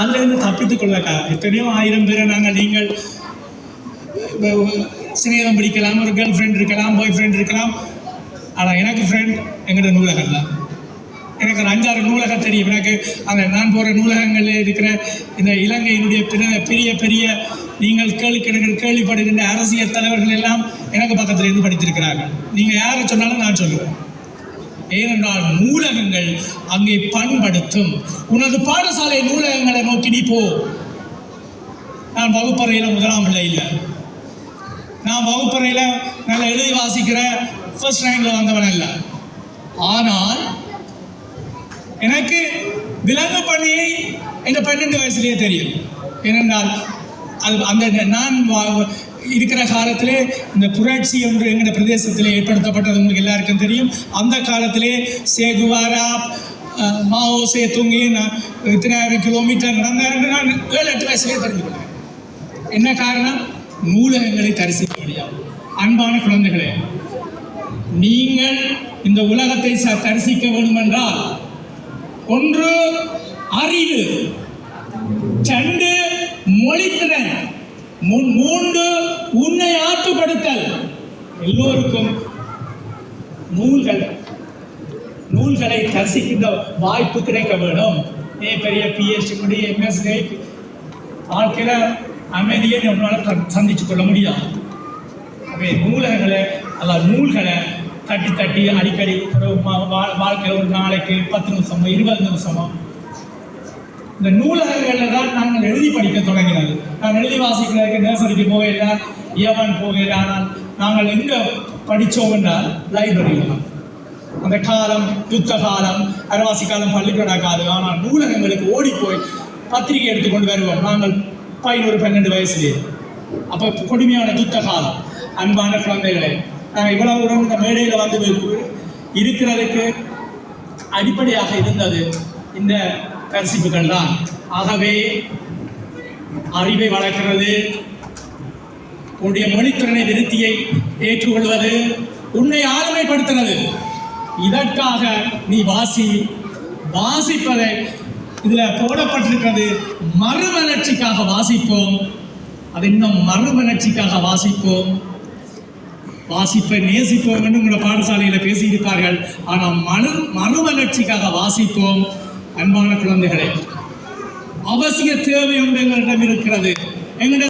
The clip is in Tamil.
அதிலிருந்து தப்பித்துக் கொள்ளக்கா எத்தனையோ ஆயிரம் பேரை நீங்கள் சிநேகம் பிடிக்கலாம், ஒரு கேர்ள் ஃப்ரெண்ட் இருக்கலாம், பாய் ஃப்ரெண்ட் இருக்கலாம். ஆனால் எனக்கு ஃப்ரெண்ட் எங்களோட நூலகம் தான். எனக்கு ஒரு 5-6 நூலகம் தெரியும். எனக்கு அந்த நான் போகிற நூலகங்களில் இருக்கிற இந்த இலங்கையினுடைய பெரிய பெரிய நீங்கள் கேள்விப்படுகின்ற அரசியல் தலைவர்கள் எல்லாம் எனக்கு பக்கத்தில் இருந்து படித்திருக்கிறார்கள். நீங்கள் யாரை சொன்னாலும் நான் சொல்லுவேன். ஏனென்றால் நூலகங்கள் அங்கே பண்படுத்தும். உனது பாடசாலை நூலகங்களை நோக்கி நீ போ. நான் வகுப்பறையில் 1ஆம் பிள்ளை இல்லை. நான் வகுப்பறையில் நல்லா எழுதி வாசிக்கிற ஃபர்ஸ்ட் ரேங்கில் வந்தவன் இல்லை. ஆனால் எனக்கு விலங்கு பணியை எங்கள் 12 வயசுலேயே தெரியும். ஏனென்றால் அது அந்த நான் இருக்கிற காலத்திலே இந்த புரட்சி ஒன்று எங்கள் பிரதேசத்திலே ஏற்படுத்தப்பட்டது உங்களுக்கு எல்லாருக்கும் தெரியும். அந்த காலத்திலே சேகுவாரா மாவோ சேத்துங்கி இத்தனை கிலோமீட்டர் நடந்தார் என்று நான் 7-8 வயசுலேயே தெரிஞ்சு கொண்டேன். என்ன காரணம்? நூலகங்களை தரிசிக்க முடியாது. அன்பான குழந்தைகளே, நீங்கள் இந்த உலகத்தை தரிசிக்க வேண்டும் என்றால் 1 அறிவு, 2 மொழித்திறன், 3 உன்னை ஆற்றுப்படுத்தல். எல்லோருக்கும் நூல்களை தரிசிக்கின்ற வாய்ப்பு கிடைக்க வேண்டும். பெரிய PhD முடி MS வாழ்க்கையில் அமைதியை நம்மளால் சந்திச்சு கொள்ள முடியாது. நூலகங்களை நூல்களை தட்டி அடிக்கடி வாழ்க்கையில் ஒரு நாளைக்கு 10 நிமிஷமோ 20 நிமிஷமோ இந்த நூலகங்களில் தான் நாங்கள் எழுதி படிக்க தொடங்கினது. நான் எழுதி வாசிக்கிறதுக்கு நர்சரிக்கு போகல, ஏவான் போகல. ஆனால் நாங்கள் எங்கே படித்தோம் என்றால் லைப்ரரியில் தான். அந்த காலம் யுத்த காலம், அரவாசி காலம், பள்ளிக்கூட காலம். ஆனால் நூலகங்களுக்கு ஓடி போய் பத்திரிகை எடுத்துக்கொண்டு வருவோம். நாங்கள் 11-12 வயசுலேயே. அப்போ கொடுமையான யுத்த காலம். அன்பான குழந்தைகளே, நாங்கள் இவ்வளவு தூரம் இந்த மேடையில் வந்து இருக்கிறதுக்கு அடிப்படையாக இருந்தது இந்த தரிசிப்புகள் தான். ஆகவே அறிவை வளர்க்கிறது, உன்னுடைய மொழித்திறனை விருத்தியை ஏற்றுக்கொள்வது, உன்னை ஆளுமைப்படுத்துறது. இதற்காக நீ வாசிப்பதை இதில் போடப்பட்டிருக்கிறது. மறுமலர்ச்சிக்காக வாசிப்போம். அது இன்னும் மறுமலர்ச்சிக்காக வாசிப்போம். வாசிப்பை நேசிப்போம் என்று உங்களை பாடசாலையில் பேசியிருப்பார்கள். ஆனால் மறுமலர்ச்சிக்காக வாசிப்போம். அன்பான குழந்தைகளே, அவசிய தேவை ஒன்று எங்களிடம் இருக்கிறது. எங்களுடைய